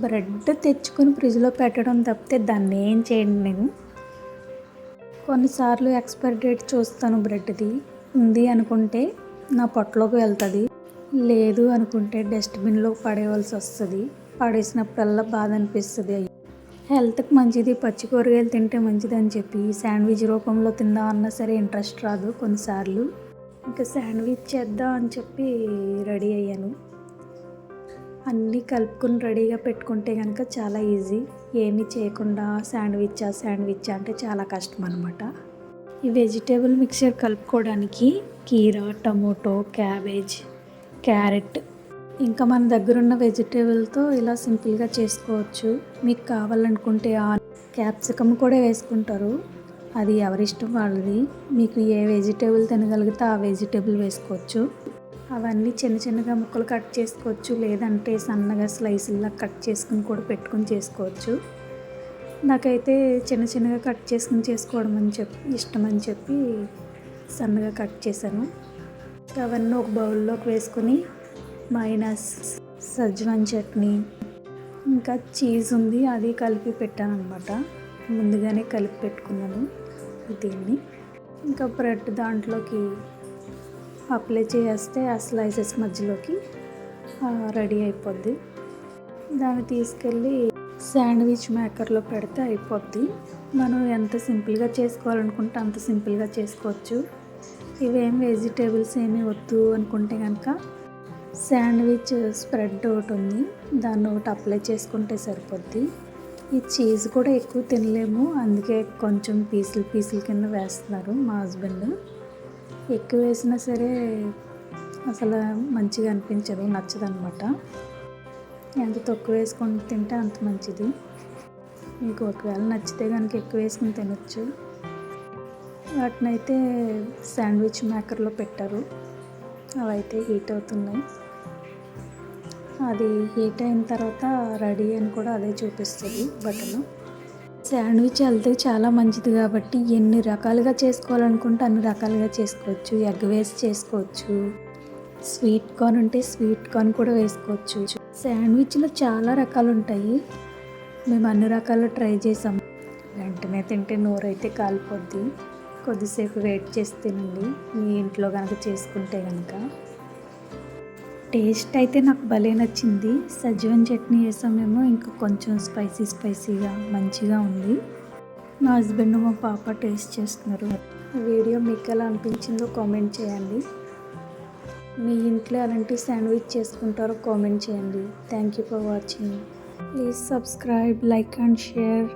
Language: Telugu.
బ్రెడ్ తెచ్చుకొని ఫ్రిడ్జ్లో పెట్టడం తప్పితే దాన్ని ఏం చేయను నేను. కొన్నిసార్లు ఎక్స్పైరీ డేట్ చూస్తాను బ్రెడ్ది. ఉంది అనుకుంటే నా పొట్టలోకి వెళ్తుంది, లేదు అనుకుంటే డస్ట్బిన్లో పడేయవలసి వస్తుంది. పడేసినప్పుడల్లా బాధ అనిపిస్తుంది. హెల్త్కి మంచిది, పచ్చి కూరగాయలు తింటే మంచిది అని చెప్పి శాండ్విచ్ రూపంలో తిందామన్నా సరే ఇంట్రెస్ట్ రాదు కొన్నిసార్లు. ఇంకా శాండ్విచ్ చేద్దాం అని చెప్పి రెడీ అయ్యాను. అన్నీ కలుపుకొని రెడీగా పెట్టుకుంటే కనుక చాలా ఈజీ. ఏమీ చేయకుండా శాండ్విచ్ అంటే చాలా కష్టం అనమాట. ఈ వెజిటేబుల్ మిక్చర్ కలుపుకోవడానికి కీరా, టమోటో, క్యాబేజ్, క్యారెట్ ఇంకా మన దగ్గర ఉన్న వెజిటేబుల్తో ఇలా సింపుల్గా చేసుకోవచ్చు. మీకు కావాలనుకుంటే క్యాప్సికమ్ కూడా వేసుకుంటారు, అది ఎవరిష్టం వాళ్ళది. మీకు ఏ వెజిటేబుల్ తినగలిగితే ఆ వెజిటేబుల్ వేసుకోవచ్చు. అవన్నీ చిన్న చిన్నగా ముక్కలు కట్ చేసుకోవచ్చు, లేదంటే సన్నగా స్లైసుల్లా కట్ చేసుకుని కూడా పెట్టుకుని చేసుకోవచ్చు. నాకైతే చిన్న చిన్నగా కట్ చేసుకుని చేసుకోవడం ఇష్టం అని చెప్పి సన్నగా కట్ చేశాను. అవన్నీ ఒక బౌల్లోకి వేసుకొని మైనస్, సజ్జవన్ చట్నీ, ఇంకా చీజ్ ఉంది అది కలిపి పెట్టాను అనమాట. ముందుగానే కలిపి పెట్టుకున్నాను దీన్ని. ఇంకా బ్రెడ్ దాంట్లోకి అప్లై చేస్తే ఆ స్లైసెస్ మధ్యలోకి రెడీ అయిపోద్ది. దాన్ని తీసుకెళ్ళి శాండ్విచ్ మేకర్లో పెడితే అయిపోద్ది. మనం ఎంత సింపుల్గా చేసుకోవాలనుకుంటే అంత సింపుల్గా చేసుకోవచ్చు. ఇవేం వెజిటేబుల్స్ ఏమీ వద్దు అనుకుంటే కనుక శాండ్విచ్ స్ప్రెడ్ ఒకటి ఉంది, దాన్ని ఒకటి అప్లై చేసుకుంటే సరిపోద్ది. ఈ చీజ్ కూడా ఎక్కువ తినలేము, అందుకే కొంచెం పీసులు కింద వేస్తున్నారు మా హస్బెండ్. ఎక్కువ వేసినా సరే అసలు మంచిగా అనిపించదు, నచ్చదనమాట. ఎంత తక్కువ వేసుకొని తింటే అంత మంచిది. మీకు ఒకవేళ నచ్చితే కనుక ఎక్కువ వేసుకుని తినొచ్చు. వాటినైతే శాండ్విచ్ మేకర్లో పెట్టారు, అవైతే హీట్ అవుతున్నాయి. అది హీట్ అయిన తర్వాత రెడీ అని కూడా అదే చూపిస్తుంది బటన్. శాండ్విచ్ హెల్త్కి చాలా మంచిది కాబట్టి ఎన్ని రకాలుగా చేసుకోవాలనుకుంటే అన్ని రకాలుగా చేసుకోవచ్చు. ఎగ్ వేసి చేసుకోవచ్చు, స్వీట్ కార్న్ ఉంటే స్వీట్ కార్న్ కూడా వేసుకోవచ్చు. శాండ్విచ్లో చాలా రకాలు ఉంటాయి, మేము అన్ని రకాలు ట్రై చేసాము. వెంటనే తింటే నోరైతే కాలిపోద్ది, కొద్దిసేపు వెయిట్ చేసి తినండి మీ ఇంట్లో కనుక చేసుకుంటే కనుక. టేస్ట్ అయితే నాకు భలే నచ్చింది. సజ్జవన్ చట్నీ వేసామేమో ఇంకా కొంచెం స్పైసీగా మంచిగా ఉంది. మా హస్బెండ్ మా పాప టేస్ట్ చేస్తున్నారు. వీడియో మీకు ఎలా అనిపించిందో కామెంట్ చేయండి. మీ ఇంట్లో ఎలాంటి శాండ్విచ్ చేసుకుంటారో కామెంట్ చేయండి. Thank you for watching. Please subscribe, like and share.